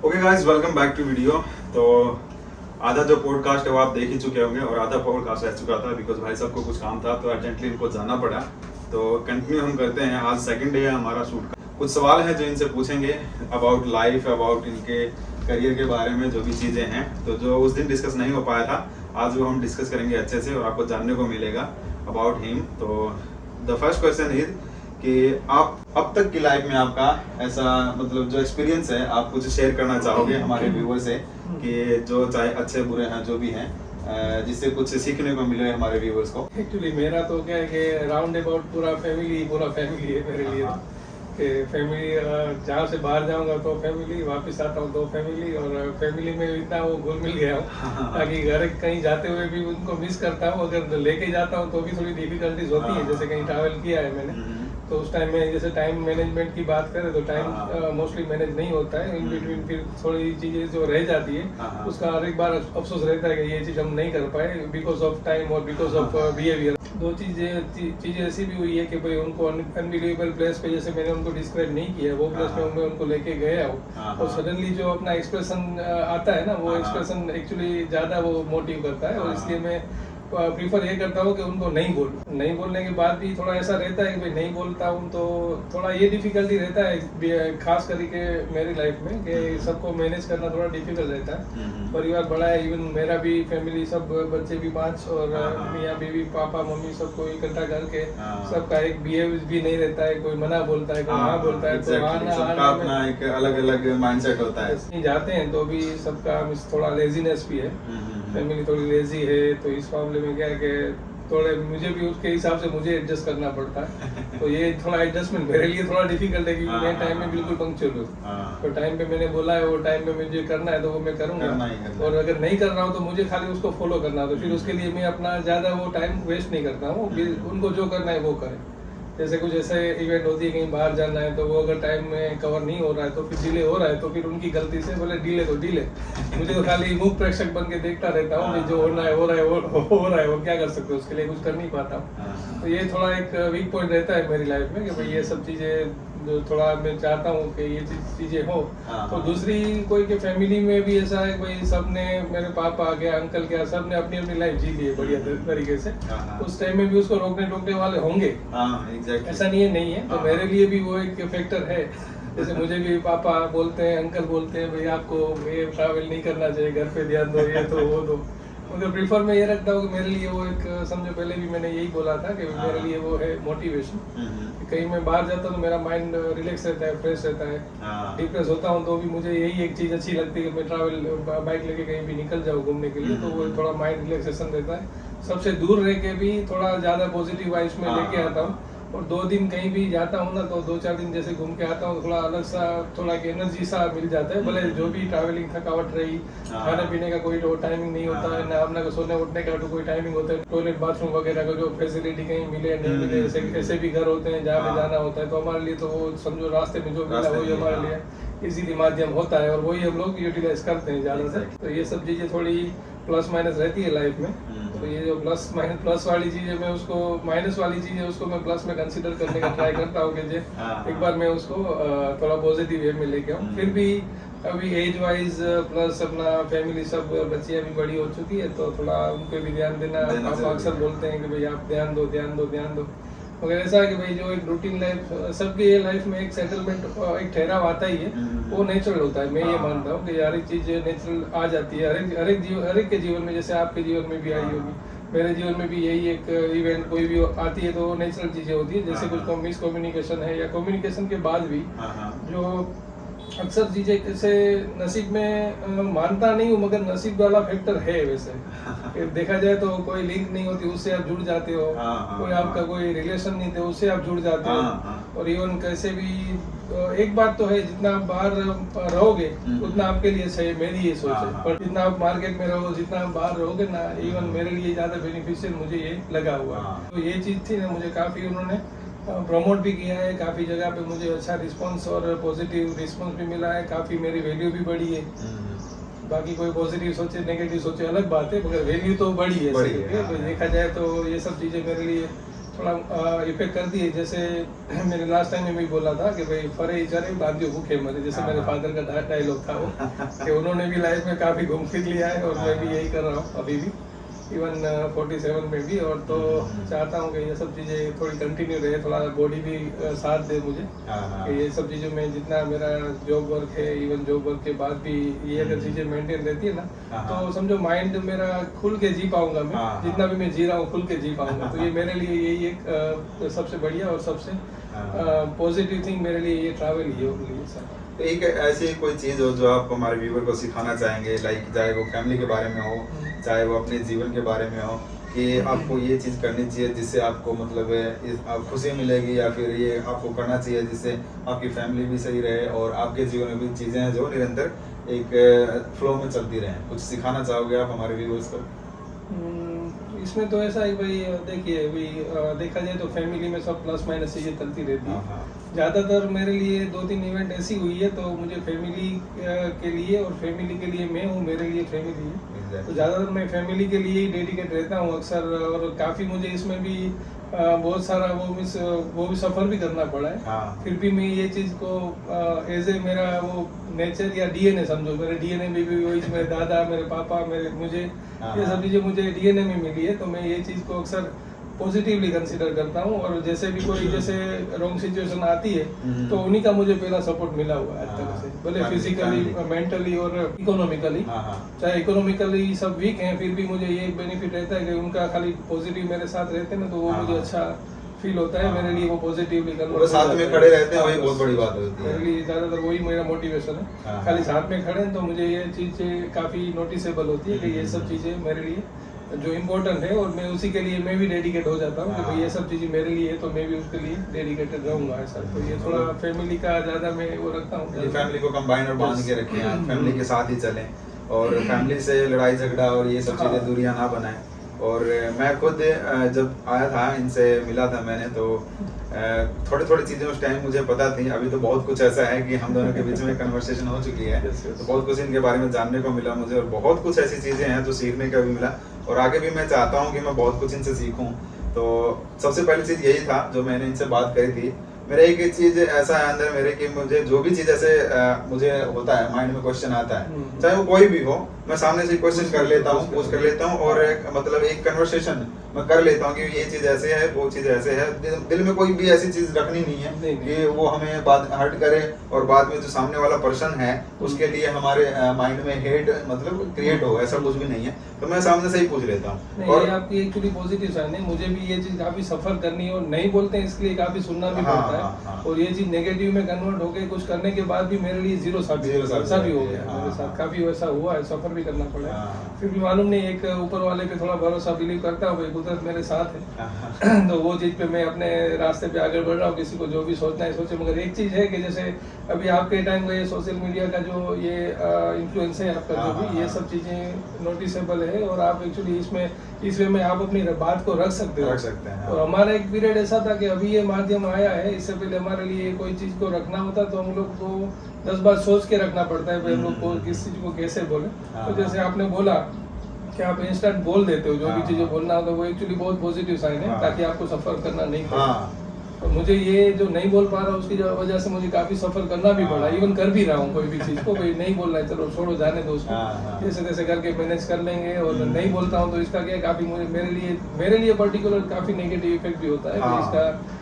Okay guys, welcome back to video. तो आधा जो पॉडकास्ट है वो आप देख ही चुके होंगे और आधा पॉडकास्ट रह चुका था बिकॉज भाई साहब को कुछ काम था तो अर्जेंटली इनको जाना पड़ा। तो कंटिन्यू हम करते हैं। आज सेकंड डे है हमारा शूट का। कुछ सवाल हैं जो इनसे पूछेंगे अबाउट लाइफ, अबाउट इनके करियर के बारे में जो भी चीज़ें हैं, तो जो उस दिन डिस्कस नहीं हो पाया था आज वो हम डिस्कस करेंगे अच्छे से और आपको जानने को मिलेगा अबाउट हिम। तो द फर्स्ट क्वेश्चन इज कि आप अब तक की लाइफ में आपका ऐसा मतलब जो एक्सपीरियंस है आप कुछ शेयर करना चाहोगे हमारे व्यूवर से कि जो चाहे अच्छे बुरे हैं जो भी हैं, जिससे कुछ सीखने को मिले हमारे व्यूवर्स को। एक्चुअली मेरा तो क्या है कि राउंड अबाउट पूरा फैमिली है मेरे लिए। हाँ। कि फैमिली जहाँ से बाहर जाऊंगा तो फैमिली, वापस आता हूँ तो फैमिली, और फैमिली में इतना वो घुल मिल गया हूँ ताकि घर कहीं जाते हुए भी उनको मिस करता हूँ। अगर लेके जाता हूँ तो भी थोड़ी डिफिकल्टीज होती है, जैसे कहीं ट्रैवल किया है मैंने तो उस टाइम में जैसे टाइम मैनेजमेंट की बात करें तो टाइम मोस्टली मैनेज नहीं होता है। इन बिटवीन फिर थोड़ी चीज़ें जो रह जाती है उसका हर एक बार अफसोस रहता है कि ये चीज़ हम नहीं कर पाए बिकॉज ऑफ टाइम और बिकॉज ऑफ बिहेवियर। दो चीज़ें ऐसी भी हुई है कि भाई उनको अनबिलीवेबल प्लेस पे, जैसे मैंने उनको डिस्क्राइब नहीं किया, वो प्लेस में मैं उनको लेके गया हूँ और सडनली जो अपना एक्सप्रेशन आता है ना, वो एक्सप्रेशन एक्चुअली ज़्यादा वो मोटिव करता है और इसलिए मैं प्रीफर ये करता हूँ कि उनको नहीं बोलने के बाद भी थोड़ा ऐसा रहता है कि भाई नहीं बोलता हूँ तो थोड़ा ये डिफिकल्टी रहता है, खास करके मेरी लाइफ में कि सबको मैनेज करना थोड़ा डिफिकल्ट रहता है। परिवार बड़ा है, इवन मेरा भी फैमिली, सब बच्चे भी 5 और मियाँ बीवी पापा मम्मी सबको इकट्ठा करके सबका एक बिहेव भी नहीं रहता है, कोई मना बोलता है कोई हाँ बोलता है, तो सबका अपना एक अलग अलग माइंडसेट होता है। जाते हैं तो भी सबका थोड़ा लेजीनेस भी है, फैमिली थोड़ी लेजी है, तो इस मामले में क्या है कि थोड़े मुझे भी उसके हिसाब से मुझे एडजस्ट करना पड़ता है। तो ये थोड़ा एडजस्टमेंट मेरे लिए थोड़ा डिफिकल्ट है क्योंकि मैं टाइम में बिल्कुल पंक्चुअल हूँ। तो टाइम पे मैंने बोला है वो टाइम पे मुझे करना है तो वो मैं करूँगा, और अगर नहीं कर रहा हूँ तो मुझे खाली उसको फॉलो करना है। तो फिर उसके लिए मैं अपना ज़्यादा वो टाइम वेस्ट नहीं करता हूँ, उनको जो करना है वो करें। जैसे कुछ ऐसे इवेंट होती है कहीं बाहर जाना है तो वो अगर टाइम में कवर नहीं हो रहा है तो फिर डिले हो रहा है तो फिर उनकी गलती से बोले डिले तो डिले, मुझे तो खाली मुख्य प्रेक्षक बन के देखता रहता हूँ, जो होना है हो रहा है वो क्या कर सकते हो, उसके लिए कुछ कर नहीं पाता हूँ। तो ये थोड़ा एक वीक पॉइंट रहता है मेरी लाइफ में कि भाई ये सब चीज़ें जो थोड़ा मैं चाहता हूँ कि ये चीज़ें हो। तो दूसरी कोई के फैमिली में भी ऐसा है, भाई सबने, मेरे पापा आ गया, अंकल क्या, सबने अपनी अपनी लाइफ जी ली है बढ़िया तरीके से। उस टाइम में भी उसको रोकने टोकने वाले होंगे, ऐसा नहीं है। तो मेरे लिए भी वो एक फैक्टर है। जैसे मुझे भी पापा बोलते हैं, अंकल बोलते हैं भाई आपको ये ट्रैवल नहीं करना चाहिए, घर पे ध्यान दो, ये तो वो दो, मगर प्रीफर मैं ये रखता हूँ कि मेरे लिए वो एक, समझो पहले भी मैंने यही बोला था कि मेरे लिए वो है मोटिवेशन। कहीं मैं बाहर जाता हूँ तो मेरा माइंड रिलैक्स रहता है, फ्रेश रहता है। डिप्रेस होता हूँ तो भी मुझे यही एक चीज़ अच्छी लगती है कि मैं ट्रैवल बाइक लेके कहीं भी निकल जाऊँ घूमने के लिए, तो वो थोड़ा माइंड रिलैक्सेशन रहता है। सबसे दूर रह के भी थोड़ा ज़्यादा पॉजिटिव वाइब्स में लेके आता हूँ, और 2 दिन कहीं भी जाता हूँ ना तो 2-4 दिन जैसे घूम के आता हूँ, थोड़ा अलग सा, थोड़ा एनर्जी सा मिल जाता है। भले जो भी ट्रैवलिंग थकावट रही, खाने पीने का कोई टाइमिंग नहीं होता है, ना अपना सोने उठने का तो कोई टाइमिंग होता है, टॉयलेट बाथरूम वगैरह का जो फैसिलिटी कहीं मिले नहीं मिले, ऐसे भी घर होते हैं जहाँ पे जाना होता है, तो हमारे लिए तो वो समझो रास्ते में जो मिला वही हमारे लिए इजीली माध्यम होता है और वही हम लोग यूटिलाइज करते हैं ज़्यादातर। तो ये सब चीज़ें थोड़ी प्लस माइनस रहती है लाइफ में। तो ये जो प्लस वाली चीज़ें मैं उसको, माइनस वाली चीज़ें उसको मैं प्लस में कंसीडर करने का ट्राई करता हूँ कि एक बार मैं उसको थोड़ा पॉजिटिव वे में लेके आऊँ। फिर भी अभी एज वाइज प्लस अपना फैमिली सब बच्चियाँ भी बड़ी हो चुकी है तो थोड़ा उन पर भी ध्यान देना। पापा अक्सर बोलते हैं कि भाई आप ध्यान दो, मगर ऐसा है कि भाई जो एक रूटीन लाइफ, सबकी ये लाइफ में एक सेटलमेंट, एक ठहराव आता ही है, वो नेचुरल होता है। मैं ये मानता हूँ कि हर एक चीज़ नेचुरल आ जाती है हर एक के जीवन में, जैसे आपके जीवन में भी आई होगी, मेरे जीवन में भी यही एक इवेंट कोई भी आती है तो नेचुरल चीज़ें होती है। जैसे कुछ मिसकम्युनिकेशन है या कम्युनिकेशन के बाद भी जो अक्सर चीज़ें कैसे नसीब में, मानता नहीं हूँ मगर नसीब वाला फैक्टर है वैसे। देखा जाए तो कोई लिंक नहीं होती उससे आप जुड़ जाते हो, कोई आपका कोई रिलेशन नहीं थे उससे आप जुड़ जाते हो। और इवन कैसे भी एक बात तो है, जितना आप बाहर रहोगे उतना आपके लिए सही, मेरी ये सोच है। पर जितना आप मार्केट में रहो, जितना आप बाहर रहोगे ना, इवन मेरे लिए ज़्यादा बेनिफिशियल मुझे ये लगा हुआ। तो ये चीज़ थी ना, मुझे काफ़ी उन्होंने प्रमोट भी किया है, काफ़ी जगह पे मुझे अच्छा रिस्पांस और पॉजिटिव रिस्पांस भी मिला है, काफ़ी मेरी वैल्यू भी बढ़ी है। बाकी कोई पॉजिटिव सोचे नेगेटिव सोचे अलग बात है, मगर वैल्यू तो बढ़ी है। देखा जाए तो ये सब चीज़ें मेरे लिए थोड़ा इफेक्ट करती है। जैसे मैंने लास्ट टाइम में भी बोला था कि भाई फरे चरे बांधियो भूखे मरे, जैसे मेरे फादर का डायलॉग था वो कि उन्होंने भी लाइफ में काफ़ी घूम फिर लिया है और मैं भी यही कर रहा हूँ अभी भी, इवन 47 में भी। और तो चाहता हूँ कि ये सब चीज़ें थोड़ी कंटिन्यू रहे, थोड़ा बॉडी भी साथ दे मुझे कि ये सब चीज़ों में जितना मेरा जॉब वर्क है, इवन जॉब वर्क के बाद भी ये अगर चीज़ें मेंटेन रहती है ना तो समझो माइंड मेरा खुल के जी पाऊंगा मैं, जितना भी मैं जी रहा हूँ खुल के जी पाऊंगा। तो ये मेरे लिए यही एक सबसे बढ़िया और सबसे पॉजिटिव थिंग मेरे लिए ये ट्रैवल ही है सर। तो एक ऐसी कोई चीज़ हो जो आप हमारे व्यूवर को सिखाना चाहेंगे, लाइक चाहे वो फैमिली के बारे में हो, चाहे वो अपने जीवन के बारे में हो, कि आपको ये चीज़ करनी चाहिए जिससे आपको मतलब आप खुशी मिलेगी, या फिर ये आपको करना चाहिए जिससे आपकी फैमिली भी सही रहे और आपके जीवन में भी चीज़ें हैं जो निरंतर एक फ्लो में चलती रहें। कुछ सिखाना चाहोगे आप हमारे व्यूवर्स को? इसमें तो ऐसा है भाई, देखिए अभी देखा जाए तो फैमिली में सब प्लस माइनस चीज़ें चलती रहती है। ज़्यादातर मेरे लिए 2-3 इवेंट ऐसी हुई है तो मुझे फैमिली के लिए, और फैमिली के लिए मैं हूँ, मेरे लिए फैमिली है। तो ज़्यादातर मैं फैमिली के लिए ही डेडिकेट रहता हूँ अक्सर, और काफ़ी मुझे इसमें भी बहुत सारा वो भी सफ़र भी करना पड़ा है। फिर भी मैं ये चीज़ को एज ए मेरा वो नेचर या डीएनए समझो, मेरे डीएनए में भी वही, मेरे दादा, मेरे पापा, मुझे ये सब चीज़ें मुझे डीएनए में मिली है। तो मैं ये चीज़ को अक्सर पॉजिटिवली कंसीडर करता हूँ, और जैसे भी कोई जैसे रॉन्ग सिचुएशन आती है तो उन्हीं का मुझे पहला सपोर्ट मिला हुआ है आज तक से, भले फिजिकली, मेंटली और इकोनॉमिकली। चाहे इकोनॉमिकली सब वीक हैं फिर भी मुझे ये बेनिफिट रहता है कि उनका खाली पॉजिटिव मेरे साथ रहते हैं ना, तो वो मुझे अच्छा फील होता है। मेरे लिए वो पॉजिटिवली वो साथ में खड़े रहते हैं, वही बहुत बड़ी बात होती है। मेरे लिए ज़्यादातर वही मेरा मोटिवेशन है, खाली साथ में खड़े हैं तो मुझे ये चीज़ें काफ़ी नोटिसेबल होती है कि ये सब चीज़ें मेरे लिए जो इम्पोर्टेंट है, और मैं उसी के लिए मैं भी डेडिकेट हो जाता हूँ कि भाई ये सब चीज़ें मेरे लिए है तो मैं भी उसके लिए डेडिकेटेड रहूँगा ऐसा। तो ये थोड़ा फैमिली का ज़्यादा मैं वो रखता हूँ, फैमिली को कंबाइन और बांध के रखें आप, फैमिली के साथ ही चलें और फैमिली से लड़ाई झगड़ा और ये सब चीज़ें दूरियां ना बनाएं। और मैं खुद जब आया था, इनसे मिला था मैंने, तो थोड़ी थोड़ी चीज़ें उस टाइम मुझे पता थी। अभी तो बहुत कुछ ऐसा है कि हम दोनों के बीच में कन्वर्सेशन हो चुकी है, तो बहुत कुछ इनके बारे में जानने को मिला मुझे, और बहुत कुछ ऐसी चीज़ें हैं जो सीखने का भी मिला, और आगे भी मैं चाहता हूँ कि मैं बहुत कुछ इनसे सीखूँ। तो सबसे पहली चीज़ यही था जो मैंने इनसे बात करी थी। मेरा एक चीज़ ऐसा है अंदर मेरे कि मुझे जो भी चीज़ ऐसे मुझे होता है, माइंड में क्वेश्चन आता है, चाहे वो कोई भी हो, मैं सामने से क्वेश्चन कर लेता हूँ, पूछ कर लेता हूँ, और मतलब एक कन्वर्सेशन मैं कर लेता हूँ कि ये चीज़ ऐसे है, वो चीज़ ऐसे है। दिल में कोई भी ऐसी चीज़ रखनी नहीं है कि वो हमें बात हर्ट करे, और बाद में जो सामने वाला पर्सन है उसके लिए हमारे माइंड में हेट मतलब क्रिएट हो, ऐसा कुछ भी नहीं है। तो मैं सामने से ही पूछ लेता हूँ। और आपकी एक्चुअली पॉजिटिव साइन है, मुझे भी ये चीज़ काफ़ी सफ़र करनी है, और नहीं बोलते हैं इसके लिए काफ़ी सुनना भी पड़ता है, और ये चीज़ नेगेटिव में कन्वर्ट होकर कुछ करने के बाद भी मेरे लिए जीरो साबित भी हो गया मेरे साथ, काफ़ी वैसा हुआ है, सफ़र भी करना पड़ा है। फिर भी मालूम नहीं, एक ऊपर वाले पे थोड़ा भरोसा बिलीव करता हूँ, भाई कुदरत मेरे साथ है तो वो चीज़ पे मैं अपने रास्ते पे आगे बढ़ रहा हूँ। किसी को जो भी सोचना है सोचे, मगर एक चीज़ है कि जैसे अभी आपके टाइम का ये सोशल मीडिया का जो ये इन्फ्लुएंस है आपका, जो भी ये सब चीज़ें नोटिसेबल है, और आप एक्चुअली इस वे में आप अपनी बात को रख सकते हो। और हमारा एक पीरियड ऐसा था कि अभी ये माध्यम आया है, इससे पहले हमारे लिए कोई चीज़ को रखना होता तो हम लोग को 10 बार सोच के रखना पड़ता है, भाई हम लोग को किस चीज़ को कैसे बोले। तो जैसे आपने बोला कि आप इंस्टेंट बोल देते हो, जो भी चीज़ें बोलना होता है, वो एक्चुअली बहुत पॉजिटिव साइन है, ताकि आपको सफ़र करना नहीं पड़े। और मुझे ये जो नहीं बोल पा रहा उसकी वजह से मुझे काफ़ी सफ़र करना भी पड़ा, इवन कर भी रहा हूँ कोई भी चीज़ को, भाई नहीं बोलना है, चलो छोड़ो, जाने दो उसको, जैसे तैसे करके मैनेज कर लेंगे। और नहीं बोलता हूँ तो इसका क्या, काफ़ी मुझे मेरे लिए पर्टिकुलर काफ़ी नेगेटिव इफेक्ट भी होता है, इसका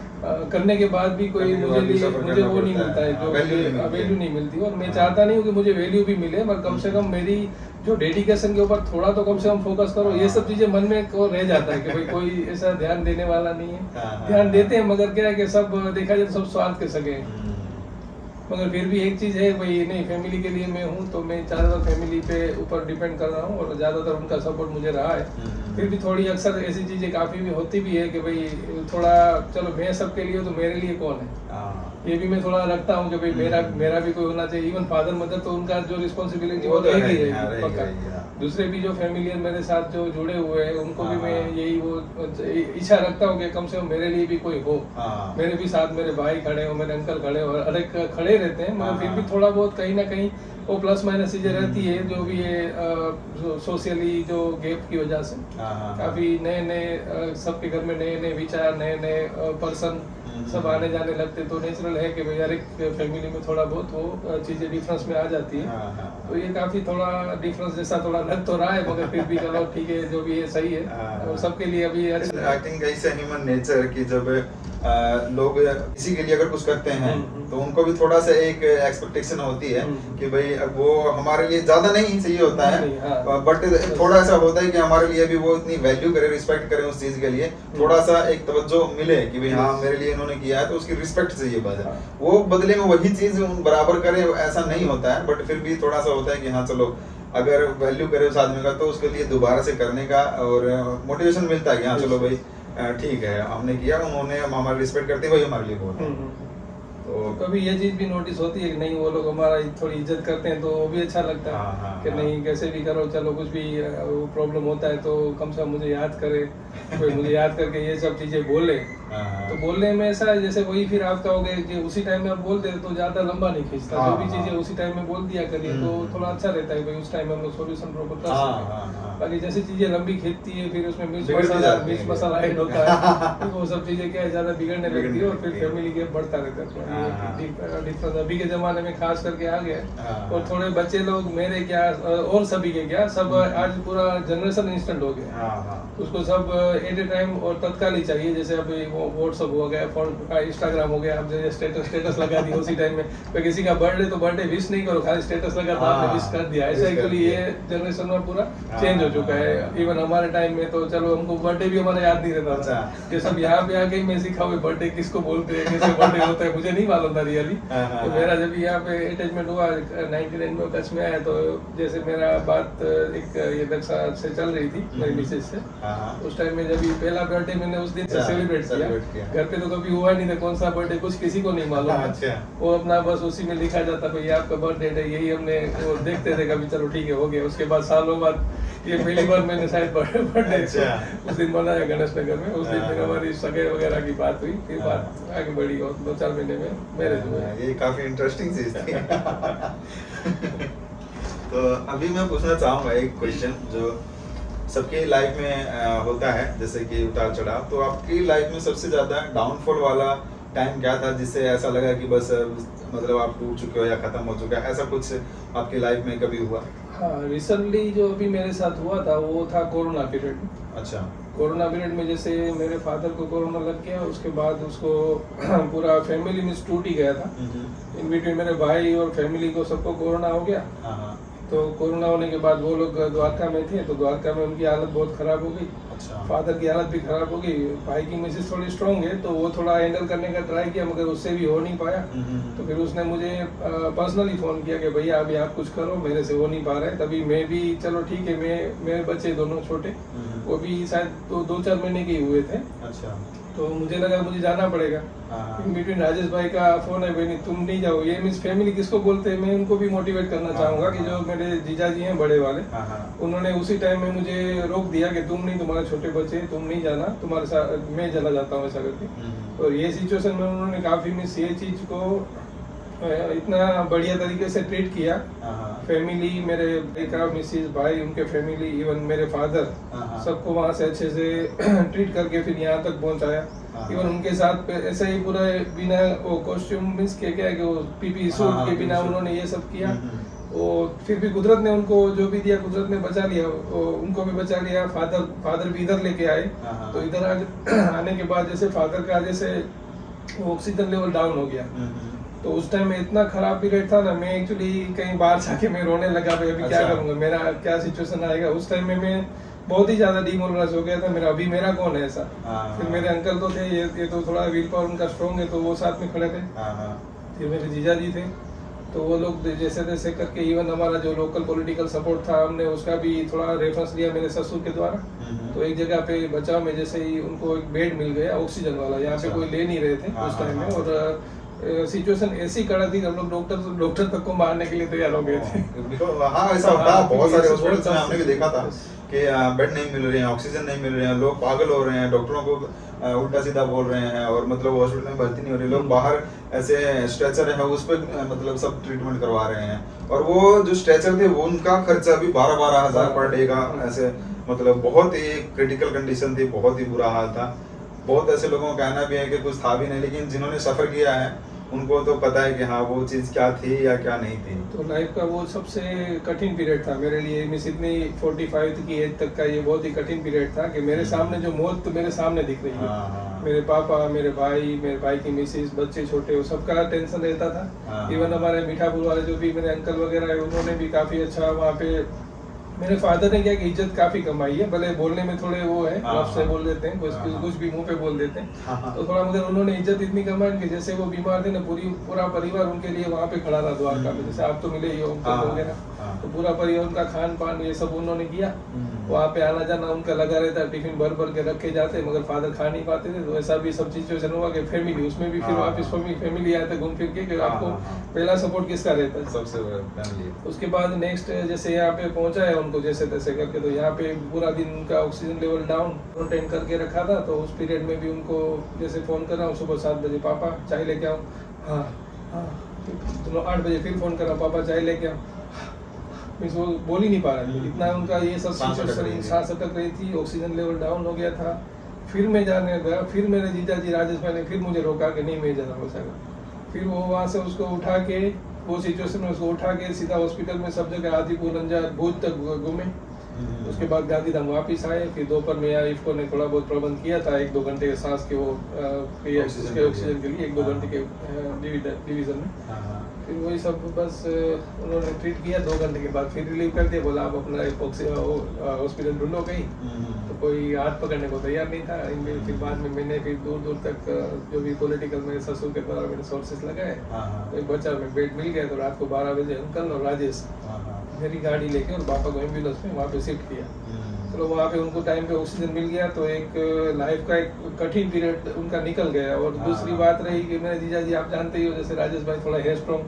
करने के बाद भी कोई मुझे वो नहीं मिलता है, जो वैल्यू नहीं मिलती। और मैं चाहता नहीं हूँ कि मुझे वैल्यू भी मिले, मगर कम से कम मेरी जो डेडिकेशन के ऊपर थोड़ा तो कम से कम फोकस करो। ये सब चीज़ें मन में को रह जाता है कि भाई कोई ऐसा ध्यान देने वाला नहीं है, ध्यान देते हैं मगर क्या है कि सब देखा जाए तो सब स्वार्थ के सगे हैं। मगर फिर भी एक चीज़ है भाई, नहीं फैमिली के लिए मैं हूँ, तो मैं ज़्यादातर फैमिली पे ऊपर डिपेंड कर रहा हूँ, और ज़्यादातर उनका सपोर्ट मुझे रहा है। फिर भी थोड़ी अक्सर ऐसी चीज़ें काफ़ी भी होती भी है कि भाई थोड़ा चलो मैं सबके लिए, तो मेरे लिए कौन है, ये भी मैं थोड़ा रखता हूँ कि भाई मेरा भी कोई होना चाहिए। इवन फादर मदर तो उनका जो रिस्पॉन्सिबिलिटी वो एक ही है पक्का। दूसरे भी जो फैमिलियर मेरे साथ जो जुड़े हुए हैं उनको भी मैं यही वो इच्छा रखता हूँ कि कम से कम मेरे लिए भी कोई हो, मेरे भी साथ मेरे भाई खड़े हो, मेरे अंकल खड़े हो, हर एक खड़े रहते हैं, मगर फिर भी थोड़ा बहुत कहीं ना कहीं वो प्लस माइनस चीजें रहती है, जो भी है सोशली जो गैप की वजह से काफी नए सबके घर में नए विचार, नए पर्सन सब आने जाने लगते, तो नेचुरल है कि भाई हर एक फैमिली में थोड़ा बहुत वो चीजें डिफरेंस में आ जाती है। तो ये काफी थोड़ा डिफरेंस जैसा थोड़ा लग तो रहा है, मगर फिर भी चलो ठीक है, जो भी है सही है, और सबके लिए अभी आई थिंक ऐसे ह्यूमन नेचर की जब लोग किसी के लिए अगर कुछ करते हैं तो उनको भी थोड़ा सा एक एक्सपेक्टेशन होती है कि भाई वो हमारे लिए ज्यादा नहीं चाहिए होता है, बट थोड़ा सा होता है कि हमारे लिए भी वो इतनी वैल्यू करे, रिस्पेक्ट करे उस चीज के लिए, थोड़ा सा एक तवज्जो मिले कि भाई हाँ मेरे लिए इन्होंने किया है तो उसकी रिस्पेक्ट चाहिए बस। वो बदले में वही चीज बराबर करे ऐसा नहीं होता है, बट फिर भी थोड़ा सा होता है कि हाँ चलो अगर वैल्यू करे उस आदमी का तो उसके लिए दोबारा से करने का और मोटिवेशन मिलता है कि हाँ चलो भाई ठीक है हमने किया, उन्होंने हमारा रिस्पेक्ट करते वही हमारे लिए बहुत है। तो कभी ये चीज भी नोटिस होती है कि नहीं वो लोग हमारा थोड़ी इज्जत करते हैं, तो वो भी अच्छा लगता है कि नहीं कैसे भी करो, चलो कुछ भी प्रॉब्लम होता है तो कम से कम मुझे याद करे, कोई मुझे याद करके ये सब चीजें बोले। तो बोलने में ऐसा है जैसे वही फिर आपका हो गया कि उसी टाइम में आप बोलते हैं तो ज्यादा लंबा नहीं खींचता, जो भी चीजें उसी टाइम में बोल दिया करिए तो थोड़ा अच्छा रहता है, भाई उस टाइम में हम लोग सोल्यूशन प्रॉपर कर सकते हैं। बाकी जैसी चीजें लंबी खींचती है फिर उसमें मिर्च मसाला ऐड होता है, तो वो सब चीजें क्या है ज्यादा बिगड़ने लगती है और फिर फैमिली गैप बढ़ता रहता है। डिफरेंस अभी के जमाने में खास करके आ गया, और थोड़े बच्चे लोग मेरे क्या और सभी के क्या सब आज पूरा जनरेशन इंस्टेंट हो गया, उसको सब एट ए टाइम और तत्काल ही चाहिए। जैसे अभी व्हाट्सअप हो गया, इंस्टाग्राम हो गया, अब जैसे स्टेटस लगा दिया उसी टाइम में, तो किसी का बर्थडे तो बर्थडे विश नहीं करो, खाली स्टेटस लगा तो आपने विश कर दिया। ऐसा एक्चुअली ये जनरेशन में पूरा चेंज हो चुका है। इवन हमारे टाइम में तो चलो हमको बर्थडे भी हमारा याद नहीं रहता था, ये सब यहाँ पे आके मैं सीखा हुआ बर्थडे किसको बोलते हैं, कैसे बर्थडे होता है, मुझे नहीं मालूम था रियली। तो मेरा जब यहाँ पे अटैचमेंट हुआ 99 में कच्छ में आया, तो जैसे मेरा बात एक ये दक्षा से चल रही थी मेरी मिसेज से, उस टाइम में जब पहला बर्थडे मैंने उस दिन से सेलिब्रेट किया, घर पे तो कभी हुआ नहीं था, कौन सा बर्थडे कुछ किसी को नहीं मालूम है, वो अपना बस उसी में लिखा जाता भाई आपका बर्थडे है, यही हमने वो देखते थे कभी, चलो ठीक है हो गया। उसके बाद सालों बाद ये पहली बार मैंने शायद बर्थडे उस दिन मनाया गणेश नगर में, उस दिन फिर हमारी सगाई वगैरह की बात हुई, फिर बात आगे बढ़ी और 2-4 महीने में मैरिज हुआ। ये काफी इंटरेस्टिंग चीज थी। तो अभी मैं पूछना चाहूंगा एक क्वेश्चन जो सबकी लाइफ में होता है, जैसे कि उतार चढ़ाव, तो आपकी लाइफ में सबसे ज्यादा डाउनफॉल वाला टाइम क्या था जिससे ऐसा लगा कि बस मतलब आप टूट चुके हो या खत्म हो चुका है, ऐसा कुछ आपकी लाइफ में कभी हुआ? हाँ, रिसेंटली जो अभी मेरे साथ हुआ था वो था कोरोना पीरियड। अच्छा। कोरोना पीरियड में जैसे मेरे फादर को कोरोना लग गया, उसके बाद उसको पूरा फैमिली में टूट ही गया था। इन बिटवीन मेरे भाई और फैमिली को सबको कोरोना हो गया। तो कोरोना होने के बाद वो लोग द्वारका में थे, तो द्वारका में उनकी हालत बहुत खराब हो गई। अच्छा। फादर की हालत भी खराब हो गई। भाई की मिसेस थोड़ी स्ट्रांग है, तो वो थोड़ा हैंडल करने का ट्राई किया, मगर उससे भी हो नहीं पाया। तो फिर उसने मुझे पर्सनली फोन किया कि भैया अभी आप कुछ करो, मेरे से हो नहीं पा रहा है। तभी मैं भी चलो ठीक है, मेरे बच्चे दोनों छोटे, वो भी शायद 2-4 महीने के ही हुए थे। अच्छा। तो मुझे लगा मुझे जाना पड़ेगा। इन बिटवीन राजेश भाई का फोन है, भाई तुम नहीं जाओ। ये मीन्स फैमिली किसको बोलते हैं, मैं उनको भी मोटिवेट करना चाहूंगा कि जो मेरे जीजा जी हैं बड़े वाले, उन्होंने उसी टाइम में मुझे रोक दिया कि तुम नहीं, तुम्हारे छोटे बच्चे, तुम नहीं जाना, तुम्हारे साथ मैं चला जाता हूँ, ऐसा करके। और ये सिचुएशन में उन्होंने काफी मिस ये चीज को इतना बढ़िया तरीके से ट्रीट किया। फैमिली, मेरे बेटा, मिसेस, भाई, उनके फैमिली, इवन मेरे फादर, सबको वहाँ से अच्छे से ट्रीट करके फिर यहाँ तक पहुँचाया। इवन उनके साथ ऐसे ही पूरा बिना वो कॉस्ट्यूम मिस के क्या कि वो पीपी सूट के बिना उन्होंने ये सब किया। वो फिर भी कुदरत ने उनको जो भी दिया, कुदरत ने बचा लिया, उनको भी बचा लिया। फादर भी इधर लेके आए। तो इधर आने के बाद जैसे फादर का जैसे ऑक्सीजन लेवल डाउन हो गया, तो उस टाइम में इतना खराब पीरियड था ना, मैं एक्चुअली कहीं बाहर जाके मैं रोने लगा, भाई अभी क्या करूंगा, मेरा क्या सिचुएशन आएगा। उस टाइम में मैं बहुत ही ज्यादा डिमोरलाइज हो गया था। मेरा कौन है ऐसा। फिर मेरे अंकल तो थे, ये तो थोड़ा विल पावर उनका स्ट्रॉन्ग है, तो वो साथ में खड़े थे। फिर मेरे जीजा जी थे, तो वो लोग जैसे तैसे करके, इवन हमारा जो लोकल पॉलिटिकल सपोर्ट था, हमने उसका भी थोड़ा रेफरेंस लिया मेरे ससुर के द्वारा। तो एक जगह पे बचाव में जैसे ही उनको एक बेड मिल गया ऑक्सीजन वाला, यहाँ पे कोई ले नहीं रहे थे उस टाइम में। और सिचुएशन ऐसी कड़ा थी कि हम लोग डॉक्टर तक को मारने के लिए तैयार हो गए थे। हाँ ऐसा होता है, बहुत सारे हॉस्पिटल्स में बहुत हमने भी देखा था कि बेड नहीं मिल रहे हैं, ऑक्सीजन नहीं मिल रहे हैं, लोग पागल हो रहे हैं, डॉक्टरों को उल्टा सीधा बोल रहे हैं और मतलब हॉस्पिटल में भर्ती नहीं हो रहे, लोग बाहर ऐसे स्ट्रेचर है उस पर मतलब सब ट्रीटमेंट करवा रहे हैं। और वो जो स्ट्रेचर थे वो उनका खर्चा भी 12-12 हज़ार पर डे का, ऐसे मतलब बहुत ही क्रिटिकल कंडीशन थी, बहुत ही बुरा हाल था। बहुत ऐसे लोगों का कहना भी है कि कुछ था भी नहीं, लेकिन जिन्होंने सफ़र किया है उनको तो पता है कि हाँ वो चीज़ क्या थी या क्या नहीं थी। तो लाइफ का वो सबसे कठिन पीरियड था मेरे लिए। मिस इतनी 45 की एज तक का ये बहुत ही कठिन पीरियड था कि मेरे सामने जो मौत तो मेरे सामने दिख रही है। मेरे पापा, मेरे भाई की मिसेस, बच्चे छोटे, वो सबका टेंशन रहता था। इवन हमारे मीठापुर वाले जो भी मेरे अंकल वगैरह है उन्होंने भी काफ़ी अच्छा वहाँ पे, मेरे फादर ने क्या कि इज्जत काफी कमाई है, भले बोलने में थोड़े वो है, आपसे बोल देते हैं, कुछ भी मुंह पे बोल देते हैं, तो थोड़ा मगर उन्होंने इज्जत इतनी कमाई कि जैसे वो बीमार थे ना, पूरा परिवार उनके लिए वहाँ पे खड़ा था द्वारका में। जैसे आप तो मिले ही हो वगैरह, तो पूरा परिवार उनका खान पान ये सब उन्होंने किया। वहाँ पे आना जाना उनका लगा रहता, टिफिन भर भर के रखे जाते, मगर फादर खा नहीं पाते थे। तो ऐसा भी सब सिचुएशन हुआ कि फैमिली, उसमें भी फिर वापस फैमिली आए थे घूम फिर के, आपको पहला सपोर्ट किसका रहता है? सबसे फैमिली। उसके बाद नेक्स्ट जैसे यहाँ पे पहुंचा है उनको जैसे तैसे करके, तो यहाँ पे पूरा दिन उनका ऑक्सीजन लेवल डाउन क्वारंटाइन करके रखा था। तो उस पीरियड में भी उनको जैसे फ़ोन कर रहा हूँ सुबह 7 बजे, पापा चाय लेके आओ, हाँ हाँ, चलो 8 बजे फिर फ़ोन कर रहा हूँ, पापा चाय लेके आओ। मीन्स वो बोल ही नहीं पा रहे थे, इतना उनका ये सब सिचुएशन, सांस अटक रही थी, ऑक्सीजन लेवल डाउन हो गया था। फिर मैं जाने गया, फिर मेरे जीजा जी राजेश भाई ने फिर मुझे रोका कि नहीं मैं ज़्यादा हो सका। फिर वो वहाँ से उसको उठा के, वो सिचुएशन में उसको उठा के सीधा हॉस्पिटल में सब जगह आदिपुर, अंजार, भूज तक घूमे। उसके बाद गांधीधाम वापिस आए। फिर दोपहर में यहाँ इफ्को ने थोड़ा बहुत प्रबंध किया था, 1-2 घंटे के सांस के वो ऑक्सीजन के लिए 1-2 घंटे के डिवीजन में। फिर वही सब बस उन्होंने ट्रीट किया। 2 घंटे के बाद फिर रिलीव कर दिया, बोला आप अपना हॉस्पिटल ढूंढो कहीं। तो कोई हाथ पकड़ने को तैयार नहीं था इनमें। फिर बाद में मैंने फिर दूर दूर तक जो भी पॉलिटिकल मेरे ससुर के द्वारा मैंने सोर्सेस लगाए, तो एक बच्चा में बेड मिल गया। तो रात को 12 बजे अंकल और राजेश मेरी गाड़ी लेके और पापा को एम्बुलेंस में वहाँ पे शिफ्ट किया। चलो वहाँ पे उनको टाइम पे ऑक्सीजन मिल गया, तो एक लाइफ का एक कठिन पीरियड उनका निकल गया। और दूसरी बात रही कि मेरे जीजा जी आप जानते ही हो, जैसे राजेश भाई थोड़ा हेयर स्ट्रॉन्ग,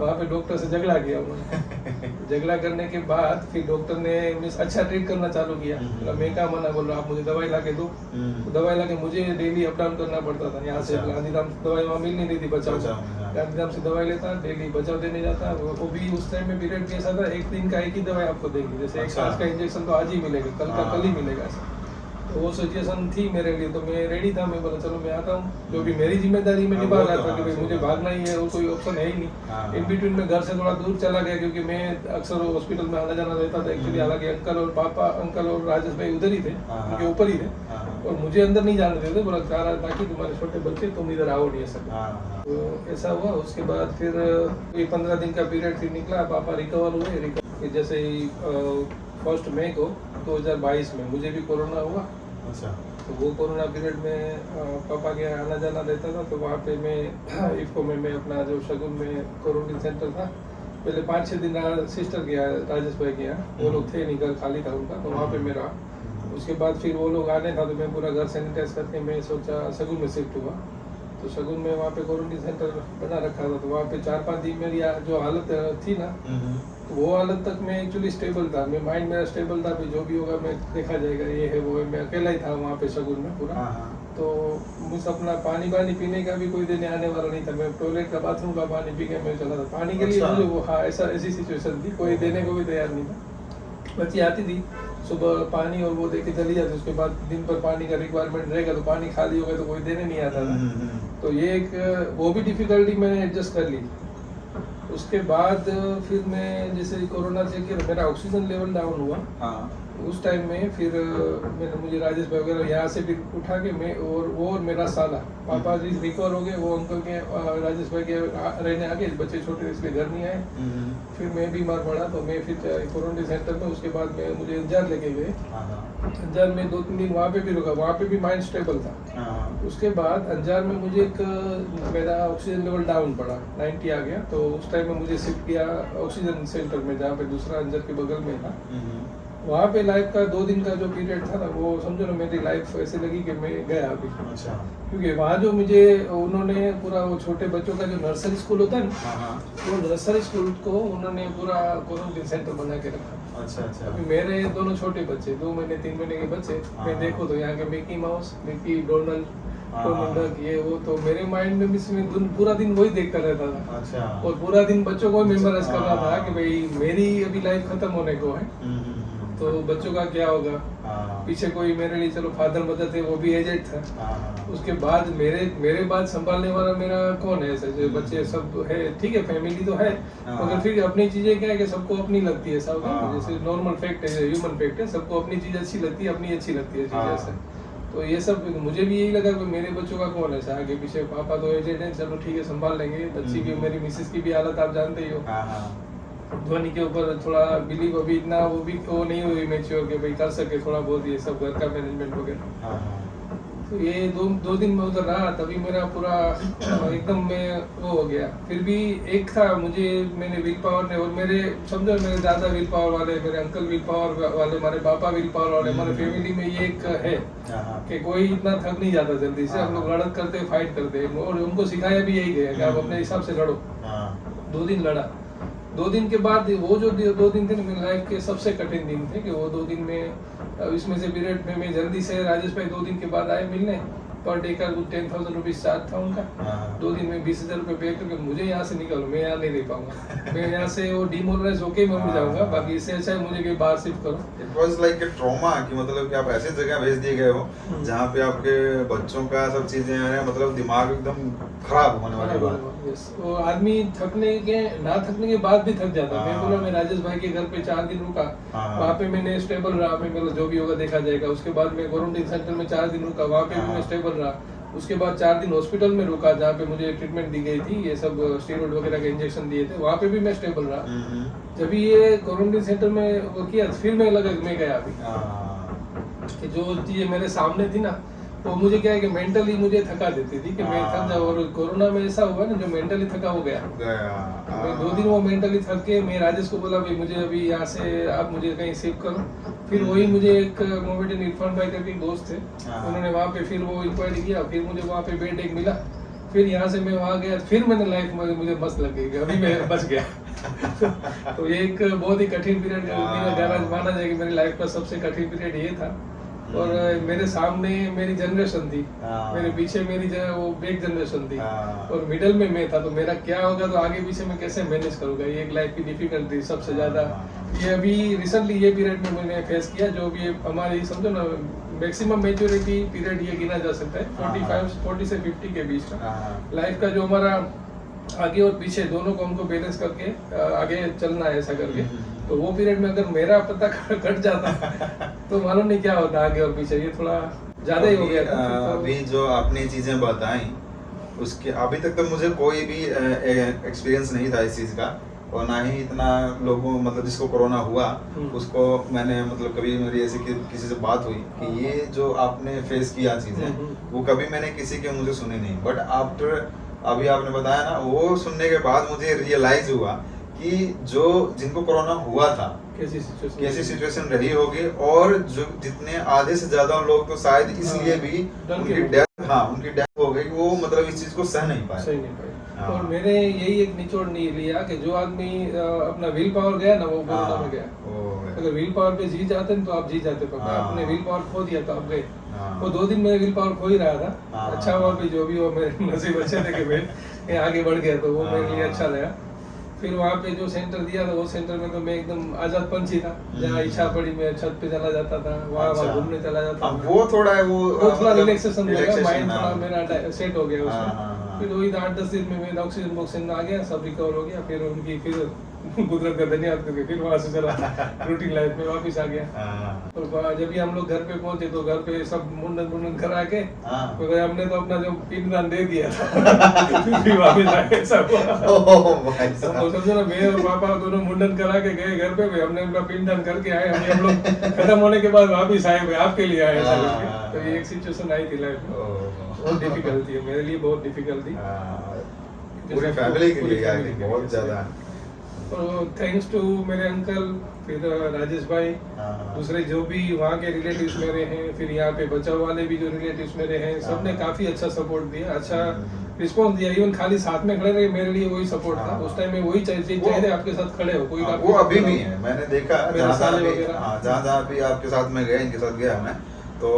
वहाँ पे डॉक्टर से झगड़ा किया उन्होंने। झगड़ा करने के बाद फिर डॉक्टर ने अच्छा ट्रीट करना चालू किया। मैं क्या मना बोल रहा, आप मुझे दवाई ला के दो। तो दवाई ला के मुझे डेली अप डाउन करना पड़ता था यहाँ से गांधीधाम। दवाई वहाँ मिल नहीं रही थी बचाव, गांधीधाम से दवाई लेता, डेली बचाव देने जाता। वो भी उस टाइम में पीरियड कैसा था, एक दिन का एक ही दवाई आपको देंगे, जैसे एक सांस का इंजेक्शन तो आज ही मिलेगा, कल का कल ही मिलेगा ऐसा। तो वो सिचुएशन थी मेरे लिए, तो मैं रेडी था। मैं बोला चलो मैं आता हूँ, जो भी मेरी जिम्मेदारी में निभा रहा था कि भाई मुझे भागना ही है, और कोई ऑप्शन है ही नहीं। इन बिटवीन में घर से थोड़ा दूर चला गया, क्योंकि मैं अक्सर हॉस्पिटल में आना जाना रहता था एक्चुअली। हालांकि अंकल और राजेश भाई उधर ही थे, उनके ऊपर ही थे, और मुझे अंदर नहीं जाने देते। बोला कह रहा था कि तुम्हारे छोटे बच्चे, तुम इधर आओ नहीं ऐसा। तो ऐसा हुआ। उसके बाद फिर 15 दिन का पीरियड फिर निकला, पापा रिकवर हुए। जैसे ही 1 मई को 2022 में मुझे भी कोरोना हुआ। अच्छा। तो वो कोरोना पीरियड में पापा के आना जाना रहता था। तो वहाँ पे मैं इफ्को में मैं अपना जो शगुन में क्वारंटीन सेंटर था, पहले 5-6 दिन सिस्टर के यहाँ, राजेश भाई के यहाँ, वो लोग थे नहीं, घर खाली था उनका, तो वहाँ पे मैं रहा। उसके बाद फिर वो लोग आने था, तो मैं पूरा घर सैनिटाइज करके मैं सोचा शगुन में शिफ्ट हुआ। तो शगुन में वहाँ पे क्वारंटीन सेंटर बना रखा था। तो वहाँ पे 4-5 दिन मेरी जो हालत थी ना, तो वो हालत तक मैं एक्चुअली स्टेबल था। मैं माइंड मेरा स्टेबल था, जो भी होगा मैं देखा जाएगा, ये है वो है। मैं अकेला ही था वहाँ पे शगुन में पूरा। तो मुझे अपना पानी पीने का भी कोई देने आने वाला नहीं था। मैं टॉयलेट का, बाथरूम का पानी पी के मैं चला था। पानी के लिए मुझे वो, हाँ, ऐसी सिचुएशन थी, कोई देने को भी तैयार नहीं था। बच्ची आती थी सुबह पानी और वो दे के चली जाती। उसके बाद दिन भर पानी का रिक्वायरमेंट रहेगा, तो पानी खाली हो गया तो कोई देने नहीं आता था। तो ये एक वो भी डिफिकल्टी मैंने एडजस्ट कर ली। उसके बाद फिर मैं जैसे कोरोना से कि मेरा ऑक्सीजन लेवल डाउन हुआ, उस टाइम में फिर मुझे राजेश भाई वगैरह यहाँ से फिर उठा के मैं और मेरा साला, पापा जी रिकवर हो गए, वो अंकल के राजेश भाई के रहने आ गए, बच्चे छोटे इसलिए घर नहीं आए। फिर मैं बीमार पड़ा, तो मैं फिर क्वारंटीन सेंटर में, उसके बाद में मुझे अंजार लेके गए। अंजार में 2-3 दिन वहाँ पे भी रुका, वहाँ पे भी माइंड स्टेबल था। उसके बाद अंजार में मुझे मेरा ऑक्सीजन लेवल डाउन पड़ा, 90 आ गया। तो उस टाइम में मुझे शिफ्ट किया ऑक्सीजन सेंटर में, जहाँ पे दूसरा अंजार के बगल में था। वहाँ पे लाइफ का 2 दिन का जो पीरियड था ना, वो समझो ना मेरी लाइफ ऐसे लगी कि मैं गया अभी। अच्छा। क्योंकि वहाँ जो मुझे उन्होंने पूरा वो छोटे बच्चों का जो नर्सरी स्कूल होता है ना, हाँ हाँ। वो नर्सरी स्कूल को उन्होंने पूरा क्वारंटीन सेंटर बना के रखा। अच्छा अच्छा। अभी मेरे दोनों छोटे बच्चे 2 महीने 3 महीने के बच्चे, मैं हाँ। देखो तो यहाँ के मिकी माउस, मिकी डोनाल्ड, हाँ। डोनाल्ड डक, ये वो, तो मेरे माइंड में भी इसमें पूरा दिन वही देखता रहता था। अच्छा। और पूरा दिन बच्चों को मेमोराइज कर रहा था हाँ। कि भाई मेरी अभी लाइफ खत्म होने को है, तो बच्चों का क्या होगा। हाँ। पीछे कोई मेरे लिए, चलो फादर मदर थे, वो भी एजेड था। हाँ। उसके बाद मेरे बाद संभालने वाला मेरा कौन है ऐसे, जो बच्चे सब है, ठीक है फैमिली तो है, हाँ। मगर फिर अपनी चीजें क्या है कि सबको अपनी लगती है, सब हाँ। जैसे नॉर्मल फैक्ट है, ह्यूमन फैक्ट है, सबको अपनी चीज अच्छी लगती है, अपनी अच्छी लगती है चीज हाँ। ऐसे। तो ये सब मुझे भी यही लगा कि मेरे बच्चों का कौन है आगे पीछे, पापा तो एजेड है, चलो ठीक है संभाल लेंगे। बच्ची की, मेरी मिसेस की भी हालत आप जानते ही हो, हाँ हाँ। धोनी के ऊपर थोड़ा बिलीव अभी इतना वो नहीं हुई मैच्योर कि भाई कर सके थोड़ा बहुत ये सब घर का मैनेजमेंट वगैरह। हाँ हाँ। तो ये दो दिन में उधर रहा, तभी मेरा पूरा एकदम मैं वो हो गया। फिर भी एक था मुझे, मैंने विल पावर ने, और मेरे समझो मेरे दादा विल पावर वाले, मेरे अंकल विल पावर वाले, हमारे पापा विल पावर वाले, हमारे फैमिली में ये एक है हाँ। कि कोई इतना थक नहीं जाता जल्दी से। हम लोग लड़त करते, फाइट करते, और उनको सिखाया भी यही गया कि आप अपने हिसाब से लड़ो। हाँ। 2 दिन लड़ा। 2 दिन के बाद वो जो 2 दिन थे ना मेरी लाइफ के सबसे कठिन दिन थे, कि वो 2 दिन में इसमें से पीरियड में मैं जल्दी से राजेश भाई 2 दिन के बाद आए मिलने, पर डे का 10,000 रुपीज चार्ज था उनका। हाँ। 2 दिन में 20,000 रुपये पे करके मुझे यहाँ से निकालो, मैं यहाँ नहीं रह पाऊंगा, मैं यहाँ से वो डिमोरलाइज होके मैं उड़ जाऊंगा, बाकी इससे अच्छा है मुझे कहीं बाहर शिफ्ट करो। It was like a trauma कि मतलब कि आप ऐसी जगह भेज दिए गए हो जहाँ पे आपके बच्चों का सब चीजें हैं, मतलब दिमाग एकदम खराब होने वाली बात। Yes, वो आदमी थकने के बाद भी थक जाता है। मैं हाँ। बोला मैं राजेश भाई के घर पे 4 दिन रुका, हाँ। वहाँ पे मैंने स्टेबल रहा, मैं बोला जो भी होगा देखा जाएगा। उसके बाद मैं क्वारंटीन सेंटर में 4 दिन रुका, वहाँ पे भी मैं हाँ। स्टेबल रहा। उसके बाद 4 दिन हॉस्पिटल में रुका, जहाँ पे मुझे ट्रीटमेंट दी गई थी, ये सब स्टेरॉइड वगैरह के इंजेक्शन दिए थे, वहाँ पे भी मैं स्टेबल रहा। जब ये क्वारंटीन सेंटर में वो किया, फिर मैं लगा कि मैं गया अभी, कि जो चीजें मेरे सामने थी ना, वो मुझे क्या है कि मेंटली मुझे थका देती थी कि मैं थक जाऊँ। और कोरोना में ऐसा हुआ ना, जो मेंटली थका हो गया, मैं 2 दिन वो मेंटली थक के मैं राजेश को बोला भाई मुझे अभी यहाँ से आप मुझे कहीं शिफ्ट करो। फिर वही मुझे एक मोमेडियन इरफान भाई करके एक दोस्त थे, उन्होंने वहाँ पे फिर वो इंक्वायरी किया, फिर मुझे वहाँ पे बेड एक मिला। फिर यहाँ से मैं वहाँ गया, फिर मैंने लाइफ में मुझे मस्त लग गई कि अभी मैं बच गया। तो ये एक बहुत ही कठिन पीरियड माना जाए कि मेरी लाइफ का सबसे कठिन पीरियड ये था। और मेरे सामने मेरी जनरेशन थी, मेरे पीछे मेरी वो बैक जनरेशन थी, और मिडल में मैं था। तो मेरा क्या होगा, तो आगे पीछे मैं कैसे मैनेज करूंगा, ये एक लाइफ की डिफिकल्टी सबसे ज्यादा। ये अभी रिसेंटली ये पीरियड में मैंने फेस किया, जो भी हमारी समझो ना मैक्सिमम मेच्योरिटी पीरियड ये गिना जा सकता है 40 से 50 के बीच का लाइफ का, जो हमारा आगे और पीछे दोनों को हमको बैलेंस करके आगे चलना है ऐसा करके। तो वो पीरियड में अगर मेरा पता कट जाता तो मालूम नहीं क्या होता आगे और पीछे, ये थोड़ा ज्यादा ही हो गया था। अभी जो आपने चीजें बताई, उसके अभी तक तो मुझे कोई भी एक्सपीरियंस नहीं था इस चीज का, और ना ही इतना लोगों मतलब जिसको कोरोना हुआ उसको मैंने मतलब कभी मेरी ऐसी किसी से बात हुई कि ये जो आपने फेस किया चीजें, वो कभी मैंने किसी के मुझे सुनी नहीं। बट आफ्टर अभी आपने बताया ना, वो सुनने के बाद मुझे रियलाइज हुआ कि जो जिनको कोरोना हुआ था कैसी सिचुएशन रही होगी, और जो जितने आधे से ज्यादा लोग तो शायद इसलिए भी उनकी डेथ हो गई, वो मतलब इस चीज को सह नहीं पाए। और मैंने यही एक निचोड़ नहीं लिया कि जो आदमी अपना विल पावर गया ना, वो कोरोना में गया। अगर विल पावर पे जी जाते तो आप जी जाते, पर आपने विल पावर खो दिया तो आप गए। वो 2 दिन में विल पावर खो ही रहा था। अच्छा हुआ भी जो भी हो, मेरे नसीब अच्छे थे कि मैं आगे बढ़ गया, तो वो मेरे लिए अच्छा लगा। फिर वहाँ पे जो सेंटर दिया था, वो सेंटर में तो मैं एकदम आजाद पंछी था, जहाँ इच्छा पड़ी मैं छत पे चला जाता था, वहाँ घूमने चला जाता था। वो थोड़ा रिलैक्सेशन हो गया, माइंड थोड़ा मेरा सेट हो गया उसमें। फिर वही 8-10 दिन में मेरा ऑक्सीजन आ गया, सब रिकवर हो गया। फिर उनकी फिर कुदरत का धन्यवाद करके फिर वहाँ से चला रूटीन लाइफ में वापस आ गया। और जब भी हम लोग घर पे पहुंचे तो घर पे सब मुंडन करा के, तो हमने तो अपना जो पिंडदान दे दिया था फिर वापस आ गए सब। समझो ना, मैं और पापा दोनों मुंडन करा के गए घर पे, हमने अपना पिंडदान करके आए, हम लोग खत्म होने के बाद वापस आए, आपके लिए आए। तो ये एक सिचुएशन आई थी लाइफ में, बहुत डिफिकल्ट थी मेरे लिए, बहुत डिफिकल्ट थी पूरी फैमिली के लिए बहुत ज्यादा। तो थैंक्स टू मेरे अंकल, फिर राजेश भाई, दूसरे जो भी वहाँ के रिलेटिव्स मेरे हैं, फिर यहाँ पे बचाव वाले भी जो रिलेटिव्स मेरे हैं, सबने काफी अच्छा सपोर्ट दिया, अच्छा रिस्पॉन्स दिया। इवन खाली साथ में खड़े रहे, मेरे लिए वही सपोर्ट था उस टाइम में। वही चाहिए आपके साथ खड़े हो, कोई वो अभी भी है, मैंने देखा जहाँ भी आपके साथ में गए, इनके साथ गया मैं, तो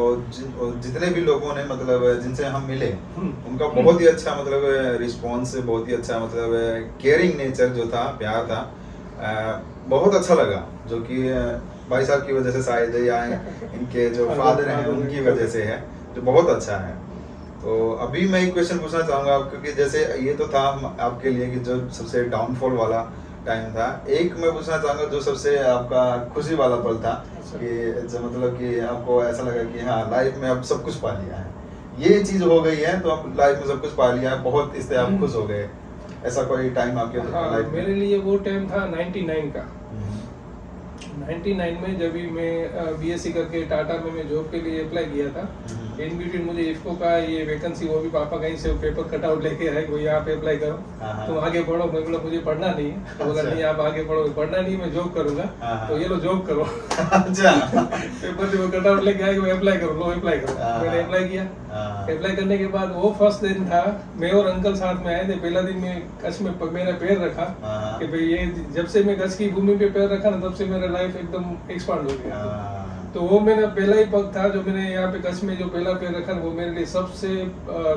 जितने भी लोगों ने मतलब जिनसे हम मिले उनका बहुत ही अच्छा मतलब रिस्पॉन्स, बहुत ही अच्छा मतलब केयरिंग नेचर जो था, प्यार था, बहुत अच्छा लगा। जो कि भाई साहब की वजह से शायद या इनके जो फादर हैं उनकी वजह से है, जो बहुत अच्छा है। तो अभी मैं एक क्वेश्चन पूछना चाहूँगा आपको कि जैसे ये तो था आपके लिए कि जो सबसे डाउनफॉल वाला टाइम था, एक मैं पूछना चाहूँगा जो सबसे आपका खुशी वाला पल था, कि जो मतलब कि आपको ऐसा लगा कि हाँ लाइफ में अब सब कुछ पा लिया है, ये चीज़ हो गई है, तो अब लाइफ में सब कुछ पा लिया है, बहुत इससे आप खुश हो गए, ऐसा कोई टाइम आपके लाइफ में? मेरे लिए वो टाइम था 99 का। 99 में जब भी मैं बीएससी करके टाटा में मैं जॉब के लिए अप्लाई किया था, इन बिटवीन मुझे इफको का ये वैकेंसी, वो भी पापा कहीं से पेपर कटआउट लेके आए कि यहाँ पे अप्लाई करो, तुम आगे पढ़ो। मैं बोला मुझे पढ़ना नहीं है, तो बोला नहीं आप आगे पढ़ो, पढ़ना नहीं मैं जॉब करूंगा, तो ये लो जॉब करो। अच्छा पेपर वो कटआउट लेके आए कि अप्लाई करो, लो अप्लाई करो। मैंने अप्लाई किया। अप्लाई करने के बाद वो फर्स्ट दिन था, मैं और अंकल साथ में आए थे। पहला दिन में कच्छ में मेरा पैर रखा कि भाई ये जब से मैं कच्छ की भूमि पे पैर रखा ना, तब से मेरा लाइफ एकदम एक्सपांड हो गया। तो वो मेरा पहला ही पग था जो मैंने यहाँ पे कच्छ में जो पहला पैर रखा, वो मेरे लिए सबसे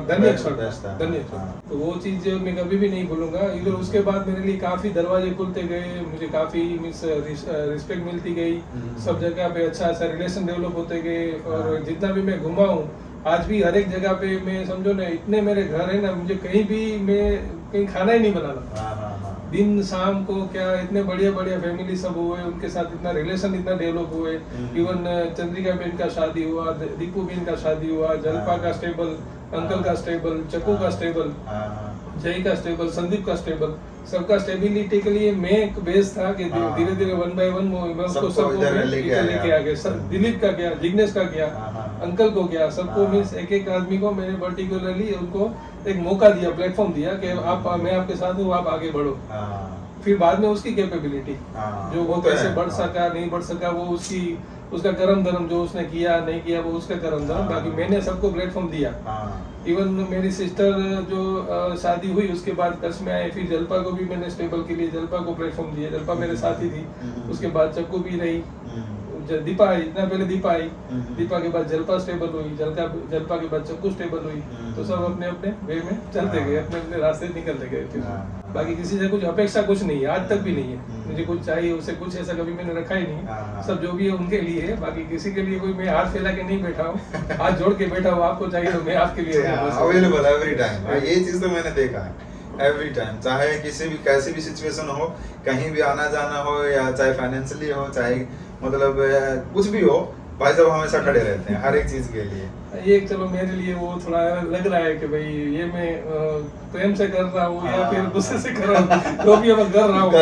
धन्य क्षण था। तो वो चीज मैं कभी भी नहीं भूलूंगा। इधर उसके बाद मेरे लिए काफी दरवाजे खुलते गए, मुझे काफी रिस्पेक्ट मिलती गई, सब जगह पे अच्छा अच्छा रिलेशन डेवलप होते गए। और जितना भी मैं घुमा हूँ, आज भी हर एक जगह पे मैं समझो ना, इतने मेरे घर है ना, मुझे कहीं भी मैं कहीं खाना ही नहीं बनाना। दिन शाम को क्या इतने बढ़िया बढ़िया फैमिली सब हुए, उनके साथ इतना रिलेशन इतना डेवलप हुए। इवन चंद्रिका बहन का शादी हुआ, दीपू बहन का शादी हुआ, जलपा का स्टेबल, अंकल का स्टेबल, चक्कू का स्टेबल, जय का स्टेबल, संदीप का स्टेबल, सबका स्टेबिलिटी के लिए मैं एक बेस था कि धीरे धीरे 1 by 1 मैं उसको सबको लेके आ गया। दिलीप का क्या, जिग्नेश का क्या, अंकल को क्या, सबको मीन्स एक एक आदमी को मैंने पर्टिकुलरली उनको एक मौका दिया, प्लेटफॉर्म दिया कि आप, मैं आपके साथ हूँ, आप आगे बढ़ो। फिर बाद में उसकी कैपेबिलिटी, जो वो कैसे बढ़ सका नहीं बढ़ सका, वो उसका कर्म धर्म, जो उसने किया नहीं किया वो उसका कर्म धर्म। बाकी मैंने सबको प्लेटफॉर्म दिया। इवन मेरी सिस्टर जो शादी हुई उसके बाद कच्छ में आए, फिर जलपा को भी मैंने स्टेबल के लिए जलपा को प्लेटफॉर्म दिया। जलपा मेरे साथ ही थी, उसके बाद चक्कू भी रही, दीपा आई, इतना पहले दीपा आई, दीपा के बाद जलपा स्टेबल हुई, जलपा के बाद चक्कू स्टेबल हुई। तो सब अपने अपने वे में चलते गए, अपने अपने रास्ते निकलते गए। बाकी किसी से कुछ अपेक्षा कुछ नहीं है, आज तक भी नहीं है। मुझे कुछ चाहिए उससे कुछ ऐसा कभी मैंने रखा ही नहीं। सब जो भी है उनके लिए है, बाकी किसी के लिए कोई मैं हाथ फैला के नहीं बैठा हूँ, हाथ जोड़ के बैठा हूँ। आपको चाहिए तो मैं आपके लिए अवेलेबल एवरी टाइम। ये चीज तो मैंने देखा है एवरी टाइम, चाहे किसी भी कैसी भी सिचुएशन हो, कहीं भी आना जाना हो, या चाहे फाइनेंशियली हो, चाहे मतलब कुछ भी हो, भाई साहब हमेशा खड़े रहते हैं हर एक चीज के लिए। ये चलो मेरे लिए वो थोड़ा लग रहा है कि भाई ये मैं प्रेम से कर रहा हूँ या फिर गुस्से से कर रहा हूँ, जो भी मैं कर रहा हूँ।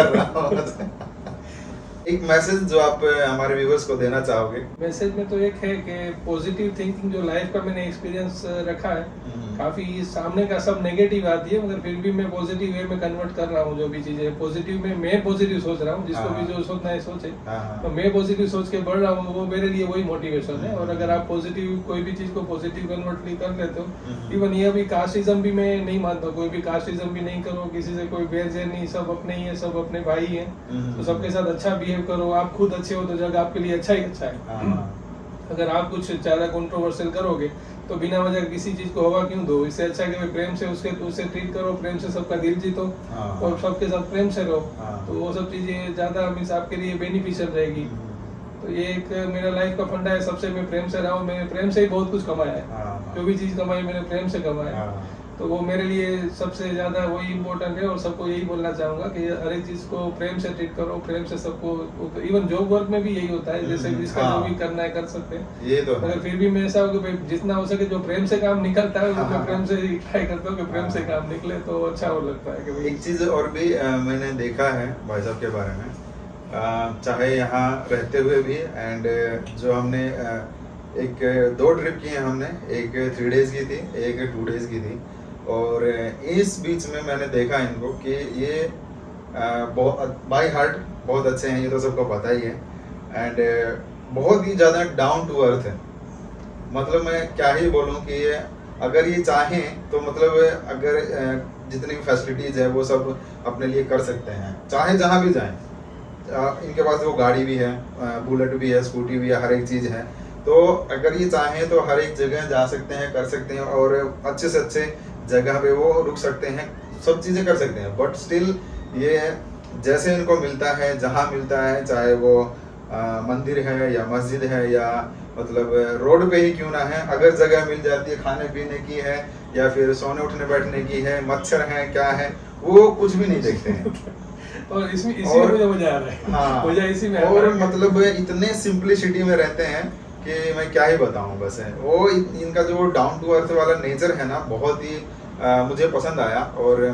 एक मैसेज जो आप हमारे व्यूअर्स को देना चाहोगे? मैसेज में तो एक है कि पॉजिटिव थिंकिंग, जो लाइफ का मैंने एक्सपीरियंस रखा है, काफी सामने का सब नेगेटिव आती है, मगर फिर भी मैं पॉजिटिव वे में कन्वर्ट कर रहा हूँ। जो भी चीजें पॉजिटिव में मैं पॉजिटिव सोच रहा हूँ, जिसको भी जो सोचना है सोचे, तो मैं पॉजिटिव सोच के बढ़ रहा हूँ, वो मेरे लिए वही मोटिवेशन है। और अगर आप पॉजिटिव कोई भी चीज को पॉजिटिव कन्वर्ट नहीं कर लेते हो, इवन ये अभी कास्टिज्म भी मैं नहीं मानता, कोई भी कास्टिज्म भी नहीं करो, किसी से कोई बैर नहीं, सब अपने ही है, सब अपने भाई है, तो सबके साथ अच्छा बिहेव करो। आप खुद अच्छे हो तो जग आपके लिए अच्छा ही अच्छा है। अगर आप कुछ ज्यादा कंट्रोवर्शियल करोगे तो बिना वजह किसी चीज को हवा क्यों दो? इससे अच्छा है कि प्रेम से उससे ट्रीट करो, प्रेम से सबका दिल जीतो और सबके साथ प्रेम से रहो, तो वो सब चीजें ज्यादा मीन्स आपके लिए बेनिफिशियल रहेगी। तो ये एक मेरा लाइफ का फंडा है, सबसे मैं प्रेम से रहा हूँ। मैंने प्रेम से ही बहुत कुछ कमाया है, जो भी चीज कमाई मैंने प्रेम से कमाया, तो वो मेरे लिए सबसे ज्यादा वही इम्पोर्टेंट है। और सबको यही बोलना चाहूंगा कि हर एक चीज को प्रेम से ट्रीट करो, प्रेम से सबको। इवन जॉब वर्क में भी यही होता है, जैसे जिसका जो भी करना है कर सकते हैं, ये तो मगर फिर भी मैं ऐसा हो कि जितना हो सके जो प्रेम से काम निकलता है वो मैं प्रेम से ही ट्राई करता हूँ कि प्रेम से काम निकले, तो अच्छा हो लगता है। कि एक चीज और भी मैंने देखा है भाई साहब के बारे में, चाहे यहाँ रहते हुए भी, एंड जो हमने एक 2 ट्रिप की है हमने, एक 3 डेज की थी, एक 2 डेज की थी, और इस बीच में मैंने देखा इनको कि ये बाय हार्ट बहुत अच्छे हैं, ये तो सबको पता ही है। एंड बहुत ही ज़्यादा डाउन टू अर्थ है। मतलब मैं क्या ही बोलूँ कि अगर ये चाहें तो मतलब अगर जितनी भी फैसिलिटीज़ है वो सब अपने लिए कर सकते हैं, चाहे जहाँ भी जाएं। इनके पास वो गाड़ी भी है, बुलेट भी है, स्कूटी भी है, हर एक चीज़ है। तो अगर ये चाहें तो हर एक जगह जा सकते हैं, कर सकते हैं, और अच्छे से अच्छे जगह पे वो रुक सकते हैं, सब चीज़ें कर सकते हैं। बट स्टिल ये जैसे इनको मिलता है, जहाँ मिलता है, चाहे वो मंदिर है या मस्जिद है या मतलब रोड पे ही क्यों ना है, अगर जगह मिल जाती है, खाने पीने की है या फिर सोने उठने बैठने की है, मच्छर है, क्या है, वो कुछ भी नहीं देखते हैं। और इसी में मुझे मजा आ रहा है। हाँ, मजा इसी में आ और रहा है। मतलब इतने सिंपलिसिटी में रहते हैं कि मैं क्या ही बताऊं। बस है वो इनका जो डाउन टू अर्थ वाला नेचर है ना, बहुत ही मुझे पसंद आया। और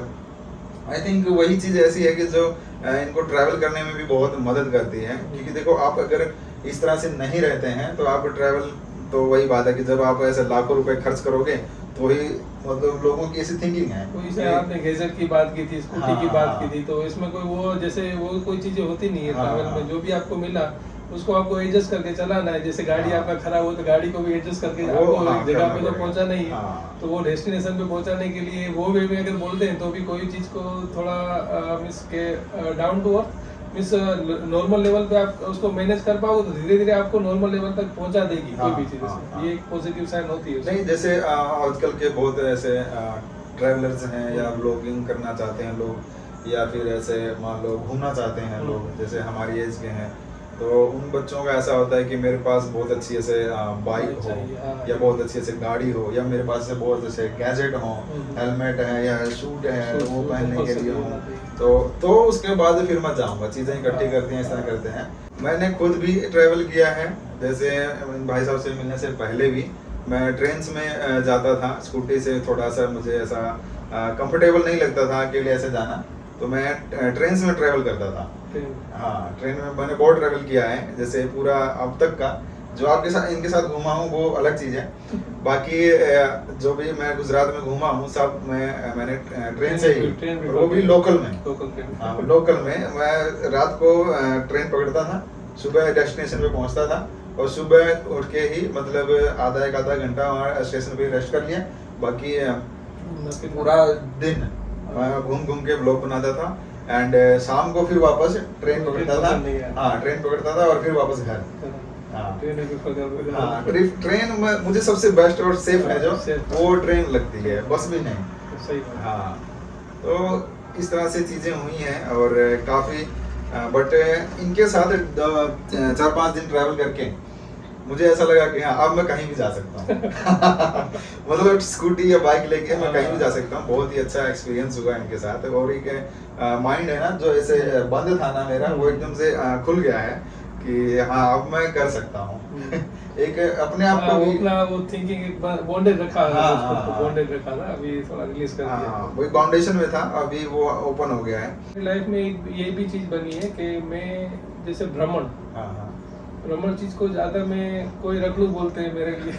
आई थिंक वही चीज़ ऐसी है कि जो इनको ट्रैवल करने में भी बहुत मदद करती है। क्योंकि देखो, आप अगर इस तरह से नहीं रहते हैं तो आप ट्रैवल, तो वही बात है कि जब आप ऐसे लाखों रुपए खर्च करोगे तो ही मतलब लोगों की ऐसी थिंकिंग है। तो इसे आपने गैजेट की बात की थी, स्कूटी की बात की थी, तो इसमें कोई वो जैसे वो कोई चीजें होती नहीं है ट्रैवल में। जो भी आपको मिला उसको आपको एडजस्ट करके चलाना है। जैसे गाड़ी आपका खराब हो तो गाड़ी को भी एडजस्ट करके आपको एक जगह पे तो पहुंचाना ही है। तो वो डेस्टिनेशन पे पहुंचाने के लिए वो वे में अगर बोलते हैं तो भी कोई चीज को थोड़ा मिस के down to earth miss normal level पे आप उसको मैनेज कर पाओगे तो धीरे धीरे आपको नॉर्मल लेवल तक पहुंचा देगी कोई भी चीज। ये एक पॉजिटिव साइन होती है। नहीं, जैसे आजकल के बहुत ऐसे ट्रैवलर्स हैं या ब्लॉगिंग करना चाहते हैं लोग, या फिर ऐसे मान लो घूमना चाहते हैं लोग, जैसे हमारी एज के हैं, तो उन बच्चों का ऐसा होता है कि मेरे पास बहुत अच्छी ऐसे बाइक हो या बहुत अच्छी ऐसे गाड़ी हो, या मेरे पास से बहुत ऐसे गैजेट हो, हेलमेट है या शूट है वो पहनने के लिए हो, तो उसके बाद फिर मैं जाऊँगा। चीज़ें इकट्ठी करते हैं, इस तरह करते हैं। मैंने खुद भी ट्रैवल किया है। जैसे भाई साहब से मिलने से पहले भी मैं ट्रेन्स में जाता था। स्कूटी से थोड़ा सा मुझे ऐसा कंफर्टेबल नहीं लगता था अकेले ऐसे जाना, तो मैं ट्रेन्स में ट्रैवल करता था। हाँ, ट्रेन में मैंने बहुत ट्रैवल किया है। जैसे पूरा अब तक का जो आपके साथ इनके साथ घूमा हूँ वो अलग चीज़ है। बाकी जो भी मैं गुजरात में घूमा हूँ सब मैंने ट्रेन से ही, वो भी लोकल में। हाँ, लोकल में मैं रात को ट्रेन पकड़ता था, सुबह डेस्टिनेशन पे पहुँचता था, और सुबह उठ के ही मतलब एक आधा घंटा वहाँ स्टेशन पे रेस्ट कर लिया। बाकी पूरा दिन मैं घूम घूम के ब्लॉग बनाता था। एंड शाम को फिर वापस ट्रेन पकड़ता था। हाँ, ट्रेन पकड़ता था और फिर वापस घर। हाँ, ट्रेन में मुझे सबसे बेस्ट और सेफ है जो वो ट्रेन लगती है, बस भी नहीं। हाँ, तो इस तरह से चीज़ें हुई हैं और काफ़ी। बट इनके साथ 4-5 दिन ट्रैवल करके मुझे ऐसा लगा कि हाँ, अब मैं कहीं भी जा सकता हूँ। मतलब स्कूटी या बाइक लेके मैं कहीं भी जा सकता हूँ। बहुत ही अच्छा एक्सपीरियंस हुआ इनके साथ। और एक माइंड है ना जो ऐसे बंद था ना मेरा, वो एकदम से खुल गया है कि हाँ, अब मैं कर सकता हूँ। एक अपने आप को भी वो थिंकिंग एक बॉन्डेड रखा है, बॉन्डेड रखा था, अभी थोड़ा रिलीज कर दिया। हाँ, वही बाउंडेशन में था, अभी वो ओपन हो गया है। लाइफ में ये भी चीज बनी है कि मैं जैसे भ्रमण चीज को ज्यादा मैं कोई रखड़ू बोलते हैं मेरे लिए।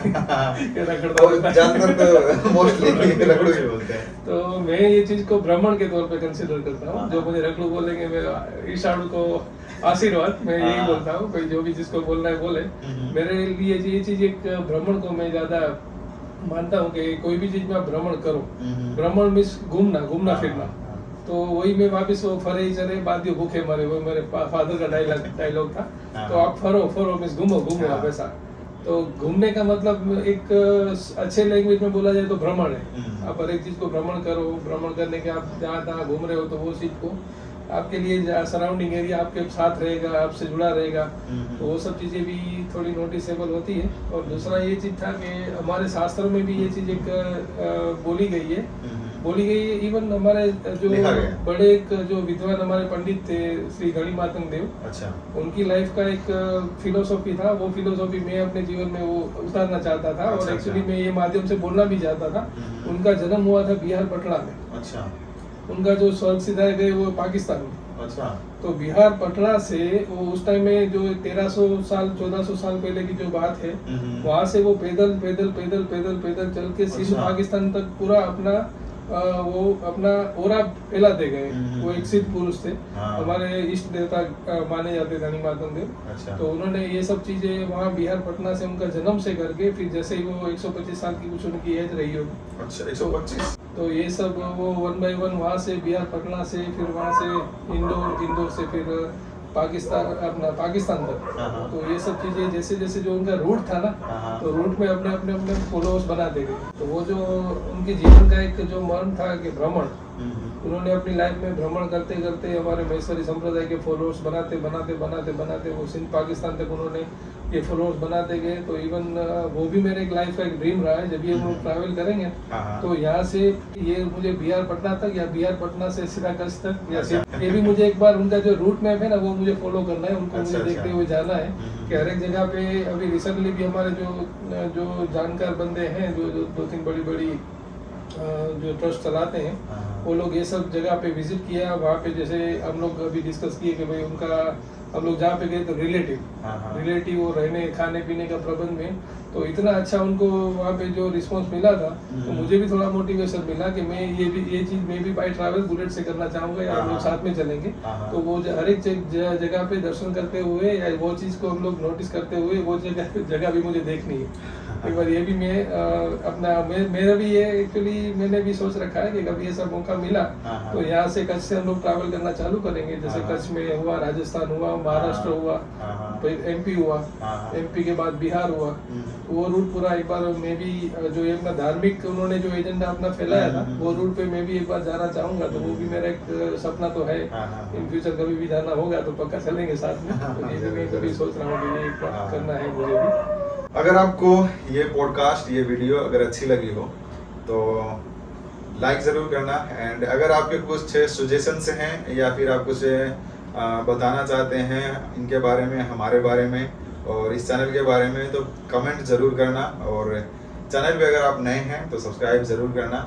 रखड़ू जानवर तो मोस्टली रखड़ू ही बोलते हैं। तो मैं ये चीज को भ्रमण के तौर पे कंसीडर करता हूँ। जो मुझे रखड़ू बोलेंगे, मैं ईशाणु को आशीर्वाद, मैं यही बोलता हूँ। कोई जो भी जिसको बोलना है बोले। मेरे लिए ये चीज एक भ्रमण को मैं ज्यादा मानता हूँ कि कोई भी चीज में आप भ्रमण करो। भ्रमण मीन्स घूमना फिरना। तो वही मैं वापिस वो फरे ही चले बादियों भूखे मरे, वो मेरे फादर का डायलॉग था। तो आप फरो मीन्स घूमो आप ऐसा। तो घूमने का मतलब एक अच्छे लैंग्वेज में बोला जाए तो भ्रमण है। आप हर एक चीज को भ्रमण करो। भ्रमण करने के आप जहाँ घूम रहे हो तो वो चीज को आपके लिए सराउंडिंग एरिया आपके साथ रहेगा, आपसे जुड़ा रहेगा। तो वो सब चीज़ें भी थोड़ी नोटिसेबल होती है। और दूसरा ये चीज़ था कि हमारे शास्त्रों में भी ये चीज़ एक बोली गई है। इवन हमारे जो बड़े एक जो विद्वान हमारे पंडित थे श्री गणी मातंग देव, अच्छा, उनकी लाइफ का एक फिलोसॉफी था। वो फिलोसॉफी मैं अपने जीवन में वो उतारना चाहता था। और एक्चुअली मैं ये माध्यम से बोलना भी चाहता था। उनका जन्म हुआ था बिहार पटना में। अच्छा, उनका जो स्वर्ग सिधाए गए वो पाकिस्तान में। अच्छा, तो बिहार पटना से वो उस टाइम में जो 1300 साल 1400 साल पहले की जो बात है, वहां से वो पैदल चल के सिंध पाकिस्तान तक पूरा अपना वो अपना ओरा फैलाते गए। वो एक सिद्ध पुरुष थे, हाँ। हमारे इष्ट देवता माने जाते थे हनुमान देव। अच्छा। तो उन्होंने ये सब चीजें वहाँ बिहार पटना से उनका जन्म से करके फिर जैसे ही वो 125 साल की कुछ उनकी एज रही होगी, अच्छा 125। तो ये सब वो 1 बाय 1 वहाँ से बिहार पटना से फिर वहाँ से इंदौर से फिर पाकिस्तान तक। हाँ। तो ये सब चीजें जैसे जैसे जो उनका रूट था ना, हाँ। तो रूट में अपने अपने अपने फॉलोअर्स बनाते गए। तो वो जो उनके जीवन का एक जो मर्म था कि भ्रमण, उन्होंने अपनी लाइफ में भ्रमण करते करते हमारे महेश्वरी संप्रदाय के फॉलोअर्स बनाते वो सिंध पाकिस्तान तक उन्होंने ये फॉलोअर्स बनाते गए। तो इवन वो भी मेरे एक लाइफ का एक ड्रीम रहा है, जब ये हम ट्रैवल करेंगे हाँ। तो यहाँ से ये मुझे बिहार पटना तक या बिहार पटना से सीधा कच्छ तक या फिर ये भी मुझे एक बार उनका जो रूट मैप है ना वो मुझे फॉलो करना है, उनको मुझे देखते हुए जाना है कि हर एक जगह पे। अभी रिसेंटली भी हमारे जो जानकार बंदे हैं जो 2-3 बड़ी जो ट्रस्ट चलाते हैं, वो लोग ये सब जगह पे विजिट किया। वहाँ पे जैसे हम लोग अभी डिस्कस किए कि भाई उनका हम लोग जहाँ पे गए तो रिलेटिव और रहने खाने पीने का प्रबंध में तो इतना अच्छा उनको वहाँ पे जो रिस्पांस मिला था, तो मुझे भी थोड़ा मोटिवेशन मिला कि मैं ये चीज़ मैं भी बाई ट्रैवल बुलेट से करना चाहूँगा या हम लोग साथ में चलेंगे। तो वो हर एक जगह पे दर्शन करते हुए या वो चीज़ को हम लोग नोटिस करते हुए वो जगह भी मुझे देखनी है एक बार। ये भी मैं मेरा भी ये एक्चुअली मैंने भी सोच रखा है कि कभी ये सब मौका मिला तो यहाँ से कच्छ से हम लोग ट्रैवल करना चालू करेंगे। जैसे कच्छ में हुआ, राजस्थान हुआ, महाराष्ट्र हुआ, फिर MP हुआ, MP के बाद बिहार हुआ। वो रूट पूरा एक बार मैं भी जो एक धार्मिक उन्होंने जो एजेंडा अपना फैलाया था वो रूट पे मैं भी एक बार जाना चाहूंगा। तो वो भी मेरा एक सपना तो है, इन फ्यूचर कभी भी जाना होगा तो पक्का चलेंगे साथ में। तो ये भी मैं कभी सोच रहा हूँ कि ये एक बार करना है मुझे भी। अगर आपको ये पॉडकास्ट ये वीडियो अगर अच्छी लगी हो तो लाइक ज़रूर करना। एंड अगर आपके कुछ सजेशंस हैं या फिर आप कुछ बताना चाहते हैं इनके बारे में, हमारे बारे में और इस चैनल के बारे में, तो कमेंट ज़रूर करना। और चैनल पे अगर आप नए हैं तो सब्सक्राइब ज़रूर करना।